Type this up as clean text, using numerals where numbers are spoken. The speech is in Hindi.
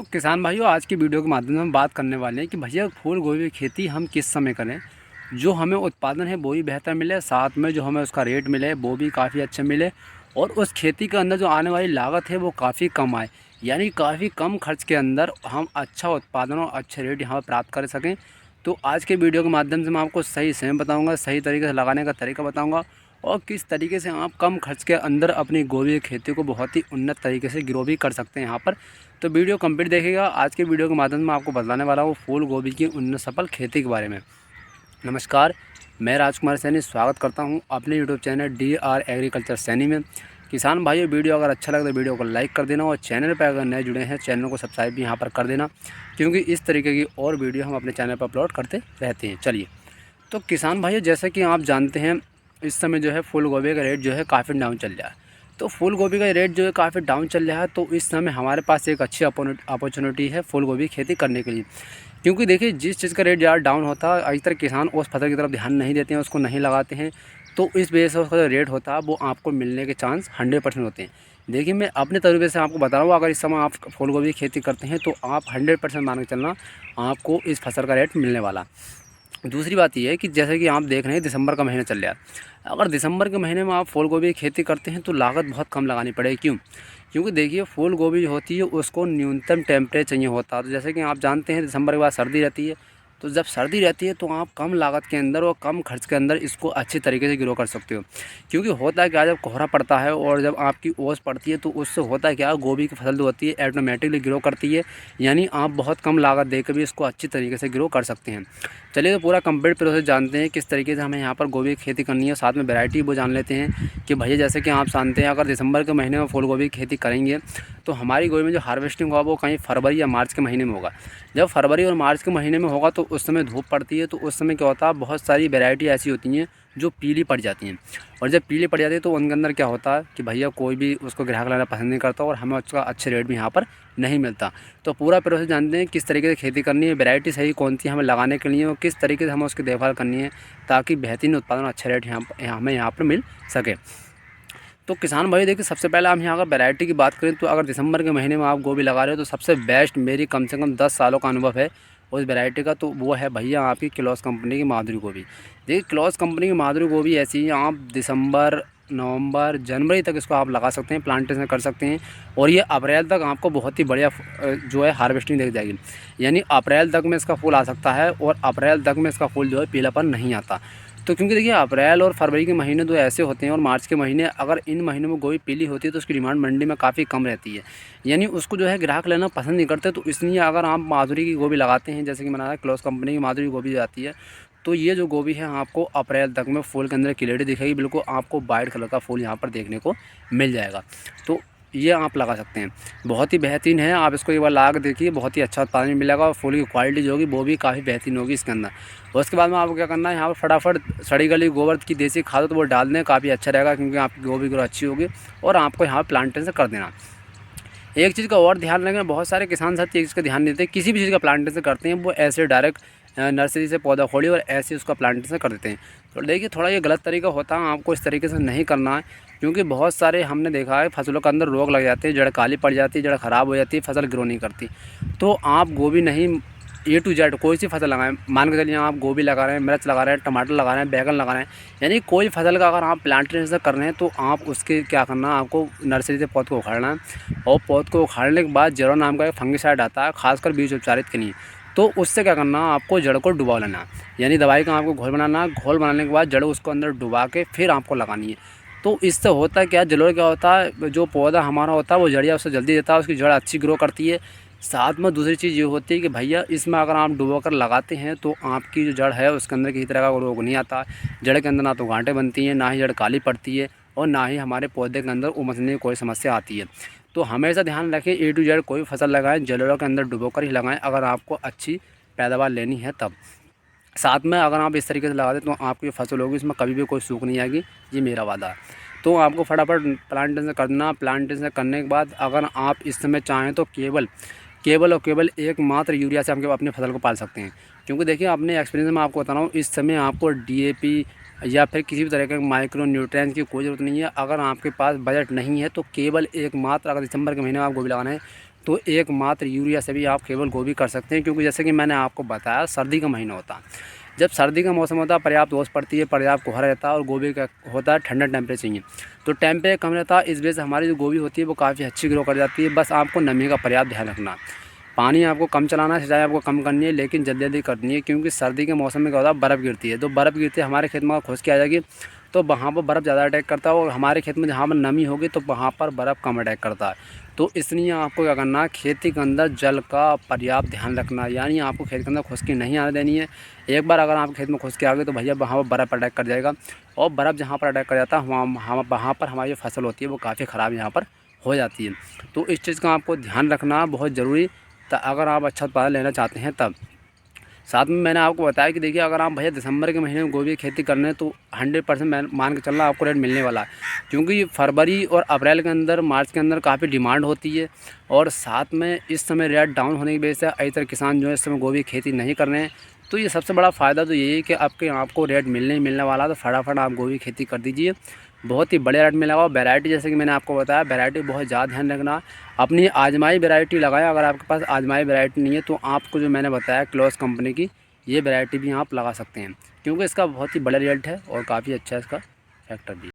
तो किसान भाइयों, आज की वीडियो के माध्यम से हम बात करने वाले हैं कि भैया फूल गोभी की खेती हम किस समय करें जो हमें उत्पादन है वो भी बेहतर मिले, साथ में जो हमें उसका रेट मिले वो भी काफ़ी अच्छा मिले और उस खेती के अंदर जो आने वाली लागत है वो काफ़ी कम आए। यानी काफ़ी कम खर्च के अंदर हम अच्छा उत्पादन और अच्छे रेट यहाँ पर प्राप्त कर सकें। तो आज के वीडियो के माध्यम से मैं आपको सही समय बताऊँगा, सही तरीके से लगाने का तरीका बताऊँगा और किस तरीके से आप कम खर्च के अंदर अपनी गोभी की खेती को बहुत ही उन्नत तरीके से ग्रो भी कर सकते हैं यहाँ पर। तो वीडियो कंप्लीट देखिएगा। आज के वीडियो के माध्यम से मैं आपको बताने वाला हूँ फूल गोभी की उन्नत सफल खेती के बारे में। नमस्कार, मैं राजकुमार सैनी स्वागत करता हूँ अपने YouTube channel DR agriculture Saini में। किसान भाइयों, वीडियो अगर अच्छा लगे तो वीडियो को लाइक कर देना और चैनल पर अगर नए जुड़े हैं चैनल को सब्सक्राइब भी यहाँ पर कर देना, क्योंकि इस तरीके की और वीडियो हम अपने चैनल पर अपलोड करते रहते हैं। चलिए, तो किसान भाइयों, जैसे कि आप जानते हैं इस समय जो है फूल गोभी का रेट जो है काफ़ी डाउन चल रहा है। तो फूल गोभी का रेट जो है काफ़ी डाउन चल रहा है, तो इस समय हमारे पास एक अच्छी अपॉर्चुनिटी है फूल गोभी की खेती करने के लिए। क्योंकि देखिए, जिस चीज़ का रेट ज़्यादा डाउन होता है अधिकतर किसान उस फसल की तरफ ध्यान नहीं देते हैं, उसको नहीं लगाते हैं। तो इस वजह से उसका जो रेट होता है वो आपको मिलने के चांस 100% होते हैं। देखिए, मैं अपने तजुर्बे से आपको बता रहा हूँ, अगर इस समय आप फूल गोभी की खेती करते हैं तो आप 100% मान के चलना आपको इस फसल का रेट मिलने वाला। दूसरी बात ये है कि जैसे कि आप देख रहे हैं दिसंबर का महीना चल रहा है। अगर दिसंबर के महीने में आप फूल गोभी की खेती करते हैं तो लागत बहुत कम लगानी पड़ेगी। क्यों? क्योंकि देखिए, फूल गोभी जो होती है उसको न्यूनतम टेम्परेचर चाहिए होता है। तो जैसे कि आप जानते हैं दिसंबर के बाद सर्दी रहती है। तो जब सर्दी रहती है तो आप कम लागत के अंदर और कम खर्च के अंदर इसको अच्छी तरीके से ग्रो कर सकते हो। क्योंकि होता है क्या, जब कोहरा पड़ता है और जब आपकी ओस पड़ती है तो उससे होता है क्या, गोभी की फसल जो होती है ऑटोमेटिकली ग्रो करती है। यानी आप बहुत कम लागत देकर भी इसको अच्छी तरीके से ग्रो कर सकते हैं। चलिए, तो पूरा कंप्लीट प्रोसेस जानते हैं किस तरीके से हमें यहाँ पर गोभी की खेती करनी है, साथ में वैरायटी वो जान लेते हैं कि भैया जैसे कि आप जानते हैं अगर दिसंबर के महीने में फूल गोभी की खेती करेंगे तो हमारी गोभी में जो हार्वेस्टिंग होगा वो कहीं फरवरी या मार्च के महीने में होगा। जब फरवरी और मार्च के महीने में होगा तो उस समय धूप पड़ती है, तो उस समय क्या होता है, बहुत सारी वैरायटी ऐसी होती हैं जो पीली पड़ जाती हैं। और जब पीली पड़ जाती है तो उनके अंदर क्या होता है कि भैया कोई भी उसको ग्राहक लाना पसंद नहीं करता और हमें उसका अच्छे रेट भी यहाँ पर नहीं मिलता। तो पूरा प्रोसेस जानते हैं किस तरीके से खेती करनी है, वैरायटी सही कौन सी हमें लगाने के लिए और किस तरीके से हमें उसकी देखभाल करनी है ताकि बेहतरीन उत्पादन अच्छे रेट हमें यहाँ पर मिल सके। तो किसान भाई देखिए, सबसे पहले हम यहाँ अगर वैरायटी की बात करें तो अगर दिसंबर के महीने में आप गोभी लगा रहे हो तो सबसे बेस्ट, मेरी कम से कम 10 सालों का अनुभव है उस वैरायटी का, तो वो है भैया आपकी क्लॉस कंपनी की माधुरी गोभी। देखिए, क्लॉस कंपनी की माधुरी गोभी ऐसी है, आप दिसंबर, नवंबर, जनवरी तक इसको आप लगा सकते हैं, प्लांटेशन कर सकते हैं और ये अप्रैल तक आपको बहुत ही बढ़िया जो है हार्वेस्टिंग देख जाएगी। यानी अप्रैल तक में इसका फूल आ सकता है और अप्रैल तक में इसका फूल जो है पीलापन नहीं आता। तो क्योंकि देखिए, अप्रैल और फरवरी के महीने तो ऐसे होते हैं और मार्च के महीने, अगर इन महीनों में गोभी पीली होती है तो उसकी डिमांड मंडी में काफ़ी कम रहती है। यानी उसको जो है ग्राहक लेना पसंद नहीं करते। तो इसलिए अगर आप माधुरी की गोभी लगाते हैं, जैसे कि मैंने क्लॉस कंपनी की माधुरी गोभी आती है, तो ये जो गोभी है आपको अप्रैल तक में फूल के अंदर क्लियरिटी दिखेगी, बिल्कुल आपको वाइट कलर का फूल यहाँ पर देखने को मिल जाएगा। तो ये आप लगा सकते हैं, बहुत ही बेहतरीन है। आप इसको एक बार लगा के देखिए, बहुत ही अच्छा उत्पादन मिलेगा और फूल की क्वालिटी जो होगी वो भी काफ़ी बेहतरीन होगी इसके अंदर। और उसके बाद में आपको क्या करना है, यहाँ पर फटाफट सड़ी गली गोबर की देसी खाद तो वो डाल दें, काफ़ी अच्छा रहेगा क्योंकि आपकी गोभी ग्रो अच्छी होगी। और आपको यहाँ प्लांटेशन कर देना। एक चीज़ का और ध्यान रखना, बहुत सारे किसान साथी एक चीज़ का ध्यान देते हैं, किसी भी चीज़ का प्लांटेशन करते हैं वो ऐसे डायरेक्ट नर्सरी से पौधा खोली और ऐसे उसका प्लांटेशन कर देते हैं। तो देखिए, थोड़ा ये गलत तरीका होता है, आपको इस तरीके से नहीं करना है। क्योंकि बहुत सारे हमने देखा है फसलों के अंदर रोग लग जाते हैं, जड़ काली पड़ जाती है, जड़ ख़राब हो जाती है, फसल ग्रो नहीं करती। तो आप गोभी नहीं, A to Z कोई सी फसल लगाएं, मान के चलिए आप गोभी लगा रहे हैं, मिर्च लगा रहे हैं, टमाटर लगा रहे हैं, बैगन लगा रहे हैं, यानी कोई फसल का अगर आप प्लांटेशन कर रहे हैं तो आप उसके क्या करना है, आपको नर्सरी से पौध को उखाड़ना है और पौध को उखाड़ने के बाद जेरो नाम का एक फंगिसाइड आता है, खासकर बीज उपचारित के लिए। तो उससे क्या करना है, आपको जड़ को डुबा लेना है, यानी दवाई का आपको घोल बनाना है। घोल बनाने के बाद जड़ उसको अंदर डुबा के फिर आपको लगानी है। तो इससे होता है क्या, जड़ क्या होता है, जो पौधा हमारा होता है वो जड़िया उससे जल्दी देता है, उसकी जड़ अच्छी ग्रो करती है। साथ में दूसरी चीज़ ये होती है कि भैया इसमें अगर आप डुबो कर लगाते हैं तो आपकी जो जड़ है उसके अंदर किसी तरह का रोग नहीं आता। जड़ के अंदर ना तो गांठें बनती हैं, ना ही जड़ काली पड़ती है और ना ही हमारे पौधे के अंदर उमसने की कोई समस्या आती है। तो हमेशा ध्यान रखें, A to Z कोई फसल लगाएं जड़ों के अंदर डुबो कर ही लगाएं अगर आपको अच्छी पैदावार लेनी है तब। साथ में अगर आप इस तरीके से लगा दें तो आपकी फसल होगी इसमें कभी भी कोई सूख नहीं आएगी, ये मेरा वादा है। तो आपको फटाफट प्लांटेशन करना। प्लांटेशन करने के बाद अगर आप इस समय चाहें तो केवल और केवल एकमात्र यूरिया से हम अपनी फसल को पाल सकते हैं। क्योंकि देखिए, अपने एक्सपीरियंस में आपको बता रहा हूँ, इस समय आपको DAP या फिर किसी भी तरह के माइक्रो न्यूट्रिएंट्स की कोई ज़रूरत नहीं है। अगर आपके पास बजट नहीं है तो केवल एकमात्र, अगर दिसंबर के महीने में आप गोभी लगाना है तो एकमात्र यूरिया से भी आप केवल गोभी कर सकते हैं। क्योंकि जैसे कि मैंने आपको बताया सर्दी का महीना होता है, जब सर्दी का मौसम होता है पर्याप्त ओस पड़ती है, पर्याप्त कोहरा रहता है और गोभी का होता है ठंडा टेम्परेचर चाहिए, तो टेम्परेचर कम रहता है। इस वजह से हमारी जो गोभी होती है वो काफ़ी अच्छी ग्रो कर जाती है। बस आपको नमी का पर्याप्त ध्यान रखना, पानी आपको कम चलाना है, सिंचाई आपको कम करनी है, लेकिन जल्दी जल्दी करनी है। क्योंकि सर्दी के मौसम में क्या होता है बर्फ़ गिरती है, तो बर्फ़ गिरती है हमारे खेत में खुश्की आ जाएगी, तो वहाँ पर बर्फ़ ज़्यादा अटैक करता है और हमारे खेत में जहाँ पर नमी होगी तो वहाँ पर बर्फ़ कम अटैक करता है। तो इसलिए आपको क्या करना है, खेती के अंदर जल का पर्याप्त ध्यान रखना है। यानी आपको खेत के अंदर खुश्की नहीं आने देनी है। एक बार अगर आपके खेत में खुश्की आ गई तो भैया वहाँ पर बर्फ़ अटैक कर जाएगा, और बर्फ़ जहाँ पर अटैक कर जाता है वहाँ पर हमारी जो फसल होती है वो काफ़ी ख़राब यहाँ पर हो जाती है। तो इस चीज़ का आपको ध्यान रखना बहुत ज़रूरी, अगर आप अच्छा उत्पादन लेना चाहते हैं तब। साथ में मैंने आपको बताया कि देखिए अगर आप भैया दिसंबर के महीने में गोभी की खेती कर रहे हैं तो 100% मान के चलना आपको रेट मिलने वाला है। क्योंकि फरवरी और अप्रैल के अंदर, मार्च के अंदर काफ़ी डिमांड होती है, और साथ में इस समय रेट डाउन होने की वजह से अधिकतर किसान जो है इस समय गोभी की खेती नहीं कर रहे हैं। तो ये सबसे बड़ा फ़ायदा तो यही है कि आपको रेट मिलने वाला है, तो फटाफट आप गोभी की खेती कर दीजिए। बहुत ही बढ़िया रेट मिलेगा। और वैरायटी जैसे कि मैंने आपको बताया, वैरायटी बहुत ज़्यादा ध्यान रखना, अपनी आजमाई वैरायटी लगाएं। अगर आपके पास आजमाई वैरायटी नहीं है तो आपको जो मैंने बताया क्लॉस कंपनी की ये वैरायटी भी आप लगा सकते हैं, क्योंकि इसका बहुत ही बड़ा रिजल्ट है और काफ़ी अच्छा इसका फैक्टर भी है।